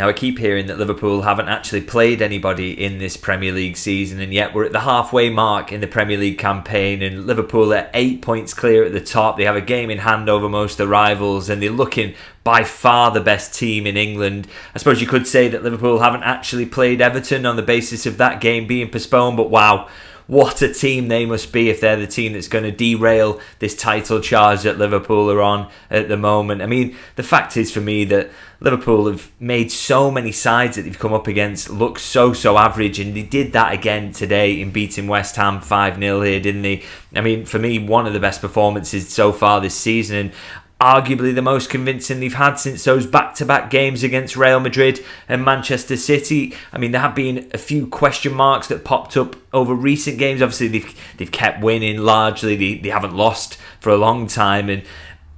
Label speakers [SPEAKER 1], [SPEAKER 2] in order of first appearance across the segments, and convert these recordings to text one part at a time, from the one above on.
[SPEAKER 1] Now, I keep hearing that Liverpool haven't actually played anybody in this Premier League season, and yet we're at the halfway mark in the Premier League campaign, and Liverpool are 8 points clear at the top. They have a game in hand over most of the rivals, and they're looking by far the best team in England. I suppose you could say that Liverpool haven't actually played Everton on the basis of that game being postponed, but wow, what a team they must be if they're the team that's going to derail this title charge that Liverpool are on at the moment. I mean, the fact is for me that Liverpool have made so many sides that they've come up against look so average, and they did that again today in beating West Ham 5-0 here, didn't they? I mean, for me, one of the best performances so far this season, and arguably the most convincing they've had since those back-to-back games against Real Madrid and Manchester City. I mean, there have been a few question marks that popped up over recent games. Obviously, they've kept winning largely. They haven't lost for a long time, and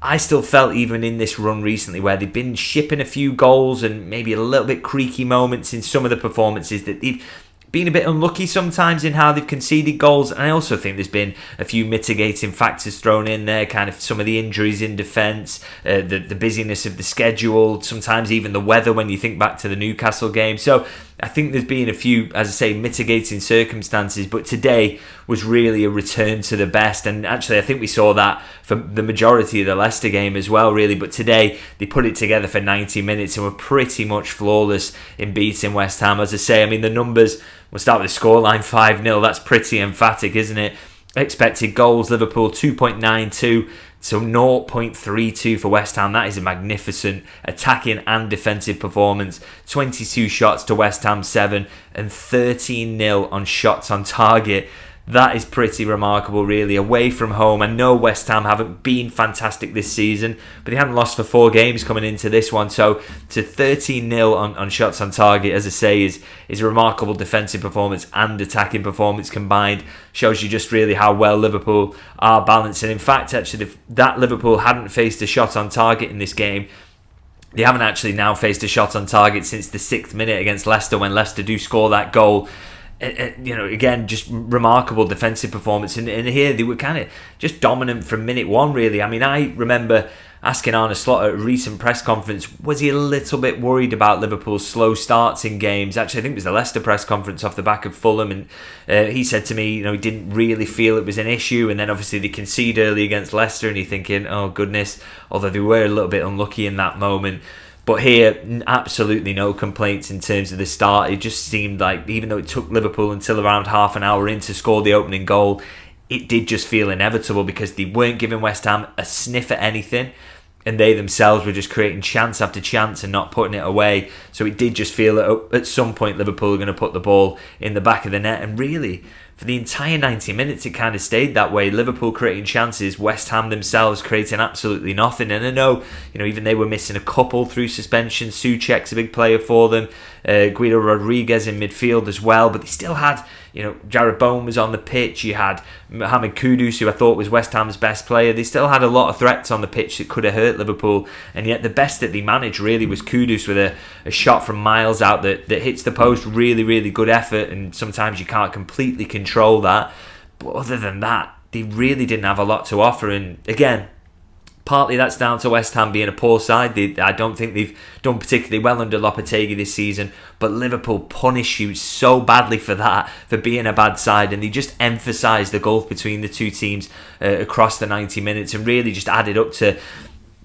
[SPEAKER 1] I still felt even in this run recently where they've been shipping a few goals and maybe a little bit creaky moments in some of the performances that they've been a bit unlucky sometimes in how they've conceded goals. And I also think there's been a few mitigating factors thrown in there, kind of some of the injuries in defence, the busyness of the schedule, sometimes even the weather when you think back to the Newcastle game. So I think there's been a few, as I say, mitigating circumstances, but today was really a return to the best. And actually, I think we saw that for the majority of the Leicester game as well, really. But today, they put it together for 90 minutes and were pretty much flawless in beating West Ham. As I say, I mean, the numbers, we'll start with the scoreline 5-0. That's pretty emphatic, isn't it? Expected goals, Liverpool 2.92. So 0.32 for West Ham. That is a magnificent attacking and defensive performance. 22 shots to West Ham 7 and 13-0 on shots on target. That is pretty remarkable, really. Away from home, I know West Ham haven't been fantastic this season, but they haven't lost for 4 games coming into this one. So to 13-0 on shots on target, as I say, is a remarkable defensive performance and attacking performance combined. Shows you just really how well Liverpool are balanced. And in fact, actually, if that Liverpool hadn't faced a shot on target in this game, they haven't actually now faced a shot on target since the 6th minute against Leicester, when Leicester do score that goal. You know, again, just remarkable defensive performance. And here they were kind of just dominant from minute one, really. I mean, I remember asking Arne Slot at a recent press conference, was he a little bit worried about Liverpool's slow starts in games? Actually, I think it was the Leicester press conference off the back of Fulham, and he said to me, you know, he didn't really feel it was an issue. And then obviously they concede early against Leicester, and you're thinking, oh goodness, although they were a little bit unlucky in that moment. But here, absolutely no complaints in terms of the start. It just seemed like, even though it took Liverpool until around half an hour in to score the opening goal, it did just feel inevitable because they weren't giving West Ham a sniff at anything, and they themselves were just creating chance after chance and not putting it away. So it did just feel that at some point Liverpool are going to put the ball in the back of the net. And really, for the entire 90 minutes, it kind of stayed that way. Liverpool creating chances, West Ham themselves creating absolutely nothing. And I know, you know, even they were missing a couple through suspension. Souček's a big player for them. Guido Rodriguez in midfield as well. But they still had, you know, Jared Bowen was on the pitch. You had Mohamed Kudus, who I thought was West Ham's best player. They still had a lot of threats on the pitch that could have hurt Liverpool. And yet the best that they managed really was Kudus with a shot from miles out that hits the post. Really, really good effort. And sometimes you can't completely control that. But other than that, they really didn't have a lot to offer. And again, partly that's down to West Ham being a poor side. I don't think they've done particularly well under Lopetegui this season, but Liverpool punish you so badly for that, for being a bad side, and they just emphasise the gulf between the two teams across the 90 minutes and really just added up to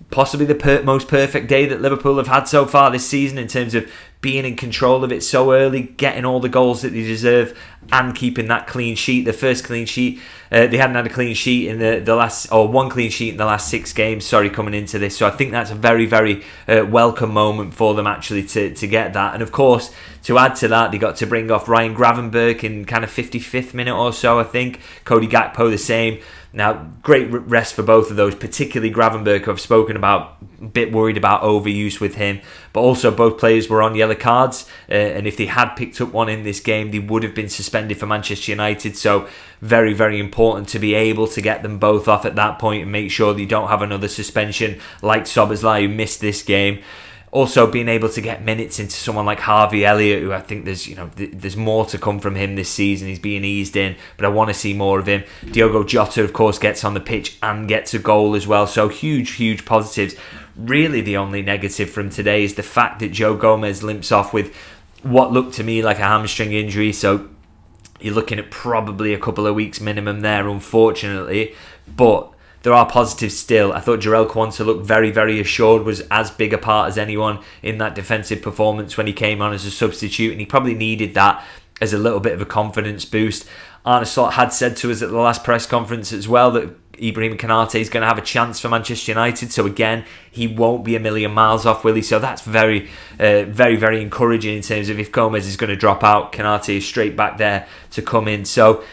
[SPEAKER 1] possibly the most perfect day that Liverpool have had so far this season in terms of being in control of it so early, getting all the goals that they deserve, and keeping that clean sheet. The first clean sheet, they hadn't had a clean sheet in the last, or one clean sheet in the last 6 games, coming into this. So I think that's a very, very welcome moment for them actually to get that. And of course, to add to that, they got to bring off Ryan Gravenberch in kind of 55th minute or so, I think. Cody Gakpo the same. Now, great rest for both of those, particularly Gravenberch, who I've spoken about, a bit worried about overuse with him. But also both players were on yellow cards, and if they had picked up one in this game, they would have been suspended for Manchester United. So very, very important to be able to get them both off at that point and make sure that you don't have another suspension like Szoboszlai, who missed this game. Also being able to get minutes into someone like Harvey Elliott, who I think there's more to come from him this season. He's being eased in, but I want to see more of him. Diogo Jota, of course, gets on the pitch and gets a goal as well. So huge positives. Really, the only negative from today is the fact that Joe Gomez limps off with what looked to me like a hamstring injury. So you're looking at probably a couple of weeks minimum there, unfortunately. But there are positives still. I thought Jarell Quansah looked very assured, was as big a part as anyone in that defensive performance when he came on as a substitute, and he probably needed that as a little bit of a confidence boost. Arne Slot had said to us at the last press conference as well that Ibrahim Konate is going to have a chance for Manchester United. So again, he won't be a million miles off, will he? So that's very encouraging in terms of if Gomez is going to drop out, Konate is straight back there to come in. So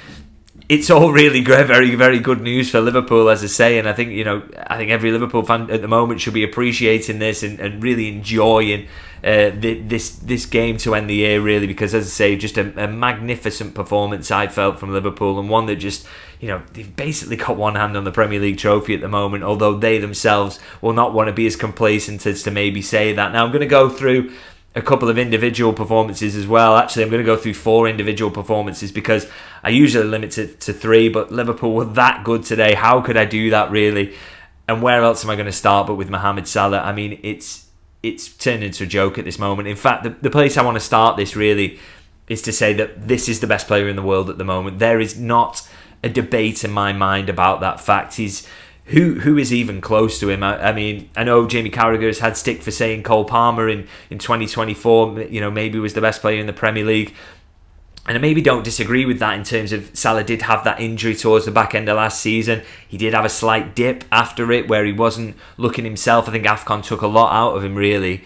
[SPEAKER 1] it's all really very good news for Liverpool, as I say, and I think every Liverpool fan at the moment should be appreciating this and really enjoying this game to end the year, really, because, as I say, just a magnificent performance I felt from Liverpool, and one that just, they've basically got one hand on the Premier League trophy at the moment, although they themselves will not want to be as complacent as to maybe say that. Now I'm going to go through a couple of individual performances as well. Actually, I'm going to go through 4 individual performances because I usually limit it to 3, but Liverpool were that good today. How could I do that, really? And where else am I going to start but with Mohamed Salah? I mean, it's turned into a joke at this moment. In fact, the place I want to start this really is to say that this is the best player in the world at the moment. There is not a debate in my mind about that fact. Who is even close to him? I mean, I know Jamie Carragher has had stick for saying Cole Palmer in 2024, maybe was the best player in the Premier League. And I maybe don't disagree with that in terms of Salah did have that injury towards the back end of last season. He did have a slight dip after it where he wasn't looking himself. I think AFCON took a lot out of him, really.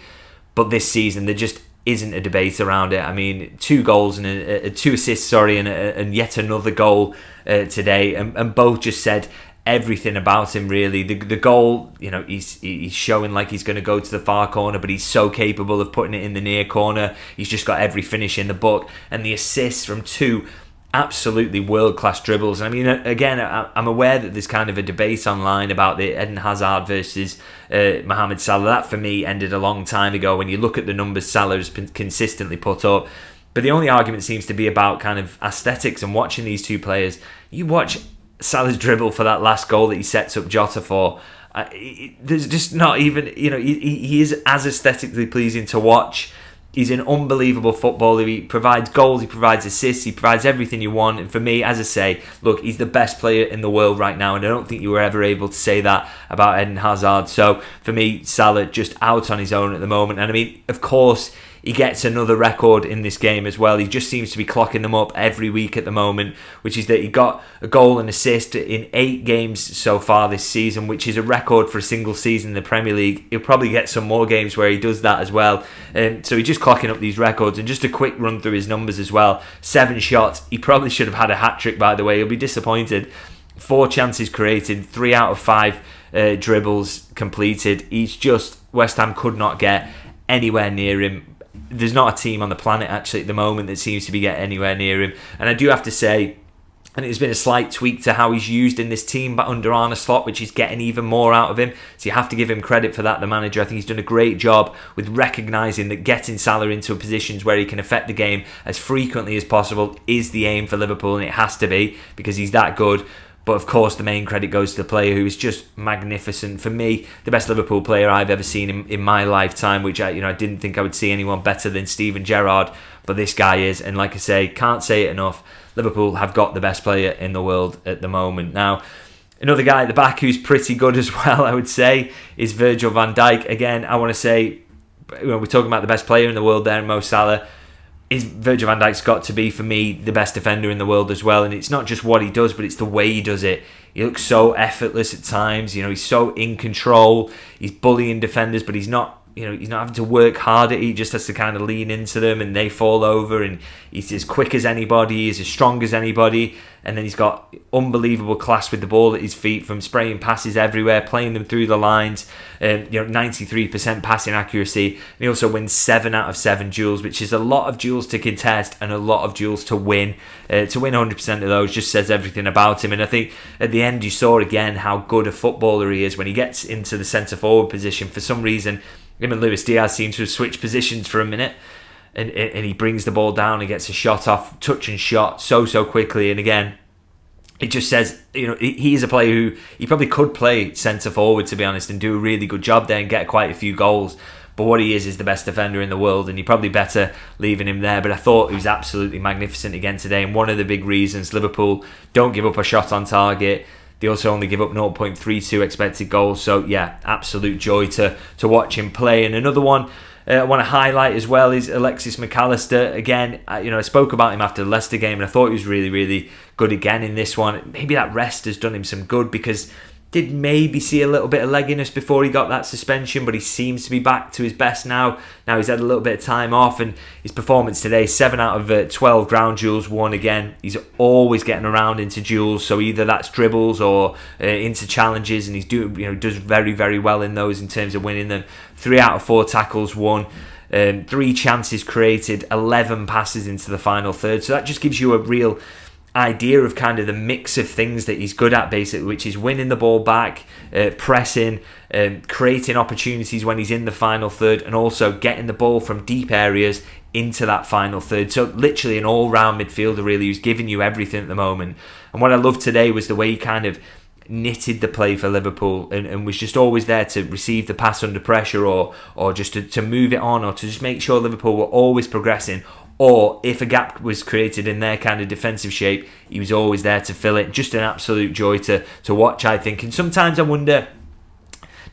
[SPEAKER 1] But this season, there just isn't a debate around it. I mean, 2 goals and 2 assists, and yet another goal today. And both just said everything about him, really. The goal, he's showing like he's going to go to the far corner, but he's so capable of putting it in the near corner. He's just got every finish in the book. And the assists from 2 absolutely world-class dribbles. I mean, again, I'm aware that there's kind of a debate online about the Eden Hazard versus Mohamed Salah. That, for me, ended a long time ago when you look at the numbers Salah has consistently put up. But the only argument seems to be about kind of aesthetics and watching these 2 players. You watch Salah's dribble for that last goal that he sets up Jota for. There's just not even, he is as aesthetically pleasing to watch. He's an unbelievable footballer. He provides goals, he provides assists, he provides everything you want. And for me, as I say, look, he's the best player in the world right now, and I don't think you were ever able to say that about Eden Hazard. So for me, Salah just out on his own at the moment. And I mean, of course, he gets another record in this game as well. He just seems to be clocking them up every week at the moment, which is that he got a goal and assist in 8 games so far this season, which is a record for a single season in the Premier League. He'll probably get some more games where he does that as well. So he's just clocking up these records. And just a quick run through his numbers as well. 7 shots. He probably should have had a hat-trick, by the way. He'll be disappointed. 4 chances created, 3 out of 5 dribbles completed. He's just, West Ham could not get anywhere near him. There's not a team on the planet actually at the moment that seems to be getting anywhere near him. And I do have to say, and there's been a slight tweak to how he's used in this team but under Arne Slot, which is getting even more out of him. So you have to give him credit for that, the manager. I think he's done a great job with recognising that getting Salah into positions where he can affect the game as frequently as possible is the aim for Liverpool, and it has to be because he's that good. But of course, the main credit goes to the player who is just magnificent. For me, the best Liverpool player I've ever seen in my lifetime, which I didn't think I would see anyone better than Steven Gerrard. But this guy is, and like I say, can't say it enough, Liverpool have got the best player in the world at the moment. Now, another guy at the back who's pretty good as well, I would say, is Virgil van Dijk. Again, I want to say, we're talking about the best player in the world there, Mo Salah. Virgil van Dijk's got to be, for me, the best defender in the world as well. And it's not just what he does, but it's the way he does it. He looks so effortless at times. He's so in control. He's bullying defenders, but he's not having to work hard at it. He just has to kind of lean into them and they fall over. And he's as quick as anybody. He's as strong as anybody. and then he's got unbelievable class with the ball at his feet, from spraying passes everywhere, playing them through the lines, 93% passing accuracy, and he also wins 7 out of 7 duels, which is a lot of duels to contest and a lot of duels to win. To win 100% of those just says everything about him, and I think at the end you saw again how good a footballer he is when he gets into the centre forward position. For some reason, him and Luis Diaz seem to have switched positions for a minute, and he brings the ball down and gets a shot off, touch and shot so quickly. And again, it just says, he is a player who he probably could play centre forward, to be honest, and do a really good job there and get quite a few goals. But what he is the best defender in the world, and you're probably better leaving him there. But I thought he was absolutely magnificent again today, and one of the big reasons Liverpool don't give up a shot on target. They also only give up 0.32 expected goals. So yeah, absolute joy to watch him play. And another one I want to highlight as well is Alexis McAllister. Again, I spoke about him after the Leicester game, and I thought he was really, really good again in this one. Maybe that rest has done him some good, because did maybe see a little bit of legginess before he got that suspension, but he seems to be back to his best now. Now he's had a little bit of time off, and his performance today, 7 out of 12 ground duels won. Again, he's always getting around into duels, so either that's dribbles or into challenges, and he's does very, very well in those in terms of winning them. 3 out of 4 tackles won. 3 chances created, 11 passes into the final third. So that just gives you a real idea of kind of the mix of things that he's good at, basically, which is winning the ball back, pressing, creating opportunities when he's in the final third, and also getting the ball from deep areas into that final third. So literally an all-round midfielder, really, who's giving you everything at the moment. And what I loved today was the way he kind of knitted the play for Liverpool, and was just always there to receive the pass under pressure, or just to move it on, or to just make sure Liverpool were always progressing. Or if a gap was created in their kind of defensive shape, he was always there to fill it. Just an absolute joy to watch, I think. And sometimes I wonder,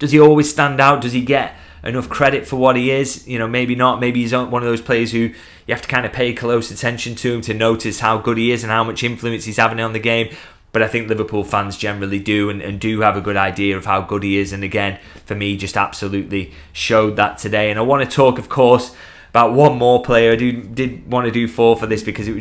[SPEAKER 1] does he always stand out? Does he get enough credit for what he is? Maybe not. Maybe he's one of those players who you have to kind of pay close attention to him to notice how good he is and how much influence he's having on the game. But I think Liverpool fans generally do, and do have a good idea of how good he is. And again, for me, just absolutely showed that today. And I want to talk, of course, about one more player. I did want to do 4 for this, because it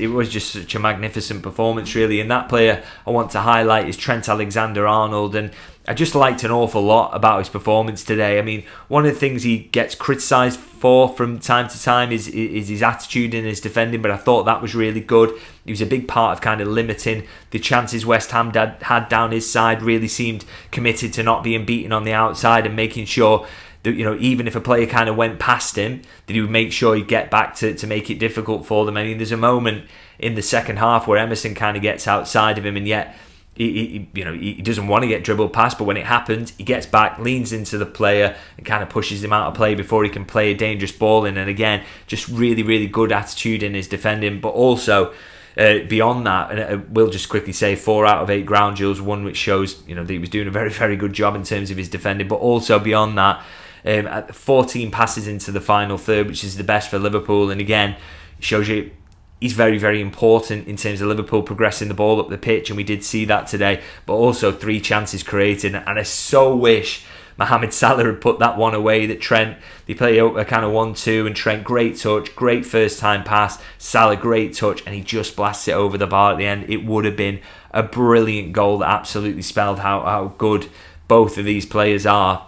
[SPEAKER 1] was just such a magnificent performance, really. And that player I want to highlight is Trent Alexander-Arnold, and I just liked an awful lot about his performance today. I mean, one of the things he gets criticised for from time to time is his attitude in his defending, but I thought that was really good. He was a big part of kind of limiting the chances West Ham had down his side. Really seemed committed to not being beaten on the outside, and making sure that, even if a player kind of went past him, that he would make sure he'd get back to make it difficult for them. I mean, there's a moment in the second half where Emerson kind of gets outside of him, and yet he doesn't want to get dribbled past, but when it happens, he gets back, leans into the player, and kind of pushes him out of play before he can play a dangerous ball in. And again, just really, really good attitude in his defending. But also, beyond that, and I will just quickly say 4 out of 8 ground duels won, which shows that he was doing a very, very good job in terms of his defending. But also beyond that, 14 passes into the final third, which is the best for Liverpool. And again, shows you he's very, very important in terms of Liverpool progressing the ball up the pitch, and we did see that today. But also 3 chances created, and I so wish Mohamed Salah had put that one away. That Trent, they play a kind of 1-2, and Trent, great touch, great first time pass, Salah, great touch, and he just blasts it over the bar at the end. It would have been a brilliant goal that absolutely spelled how good both of these players are.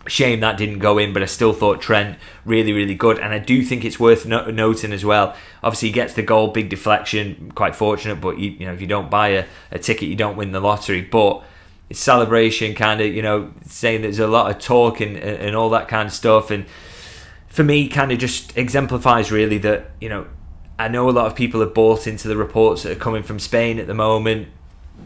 [SPEAKER 1] Shame that didn't go in, but I still thought Trent really, really good. And I do think it's worth noting as well, obviously he gets the goal, big deflection, quite fortunate, but if you don't buy a ticket, you don't win the lottery. But his celebration, kind of, saying there's a lot of talk and all that kind of stuff, and for me kind of just exemplifies really that, I know a lot of people have bought into the reports that are coming from Spain at the moment,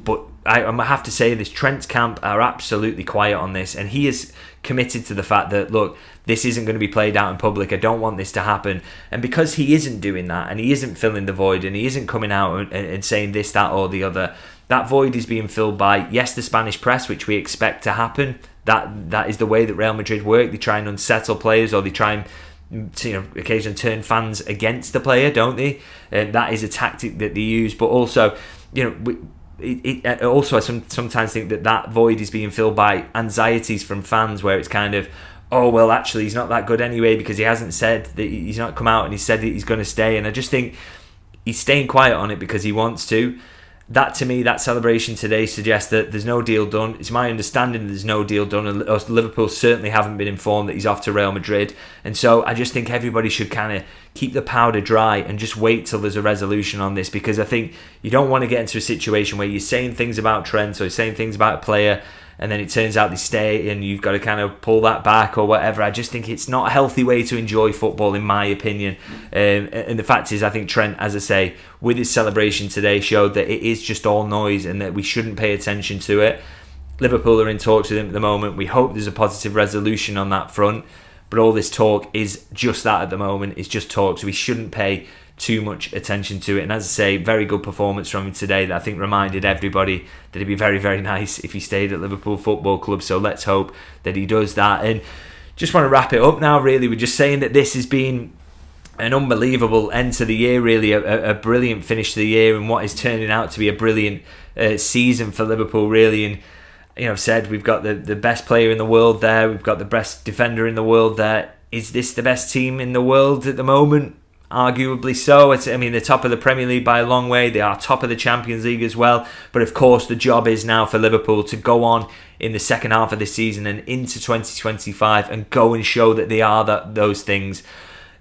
[SPEAKER 1] but I have to say this, Trent's camp are absolutely quiet on this, and he is committed to the fact that, look, this isn't going to be played out in public. I don't want this to happen. And because he isn't doing that, and he isn't filling the void, and he isn't coming out and saying this, that or the other, that void is being filled by, yes, the Spanish press, which we expect to happen. That is the way that Real Madrid work. They try and unsettle players, or they try and occasionally turn fans against the player, don't they? That is a tactic that they use. But also, also I sometimes think that void is being filled by anxieties from fans, where it's kind of, oh well, actually he's not that good anyway, because he hasn't said that, he's not come out and he said that he's going to stay. And I just think he's staying quiet on it because he wants to, That to me, that celebration today suggests that there's no deal done. It's my understanding that there's no deal done, and Liverpool certainly haven't been informed that he's off to Real Madrid. And so I just think everybody should kind of keep the powder dry and just wait till there's a resolution on this, because I think you don't want to get into a situation where you're saying things about Trent or saying things about a player and then it turns out they stay and you've got to kind of pull that back or whatever. I just think it's not a healthy way to enjoy football, in my opinion. And the fact is, I think Trent, as I say, with his celebration today, showed that it is just all noise and that we shouldn't pay attention to it. Liverpool are in talks with him at the moment. We hope there's a positive resolution on that front. But all this talk is just that at the moment. It's just talk, so we shouldn't pay too much attention to it. And as I say, very good performance from him today that I think reminded everybody that it'd be very, very nice if he stayed at Liverpool Football Club. So let's hope that he does that. And just want to wrap it up now, really. We're just saying that this has been an unbelievable end to the year, really, a brilliant finish to the year, and what is turning out to be a brilliant season for Liverpool, really. And I've said we've got the best player in the world there, we've got the best defender in the world there. Is this the best team in the world at the moment? Arguably so. They're top of the Premier League by a long way. They are top of the Champions League as well. But of course, the job is now for Liverpool to go on in the second half of the season and into 2025 and go and show that they are those things.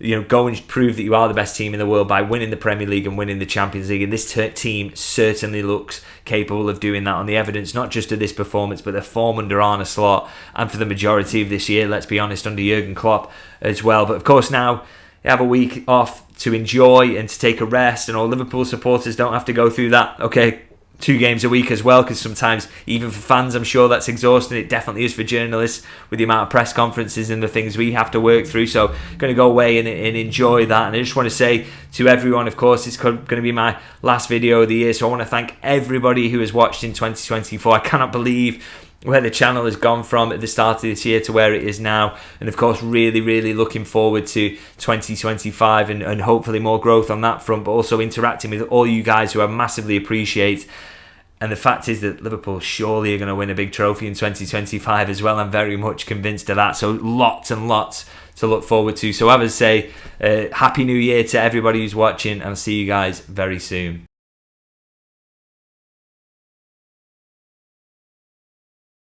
[SPEAKER 1] Go and prove that you are the best team in the world by winning the Premier League and winning the Champions League. And this team certainly looks capable of doing that on the evidence, not just of this performance, but the form under Arne Slot and for the majority of this year, let's be honest, under Jurgen Klopp as well. But of course now, they have a week off to enjoy and to take a rest, and all Liverpool supporters don't have to go through that. Okay, 2 games a week as well, because sometimes, even for fans, I'm sure that's exhausting. It definitely is for journalists with the amount of press conferences and the things we have to work through. So, going to go away and enjoy that. And I just want to say to everyone, of course, it's going to be my last video of the year. So, I want to thank everybody who has watched in 2024. I cannot believe where the channel has gone from at the start of this year to where it is now, and of course really, really looking forward to 2025 and hopefully more growth on that front, but also interacting with all you guys who I massively appreciate. And the fact is that Liverpool surely are going to win a big trophy in 2025 as well. I'm very much convinced of that, so lots and lots to look forward to. So as I say, Happy New Year to everybody who's watching, and I'll see you guys very soon.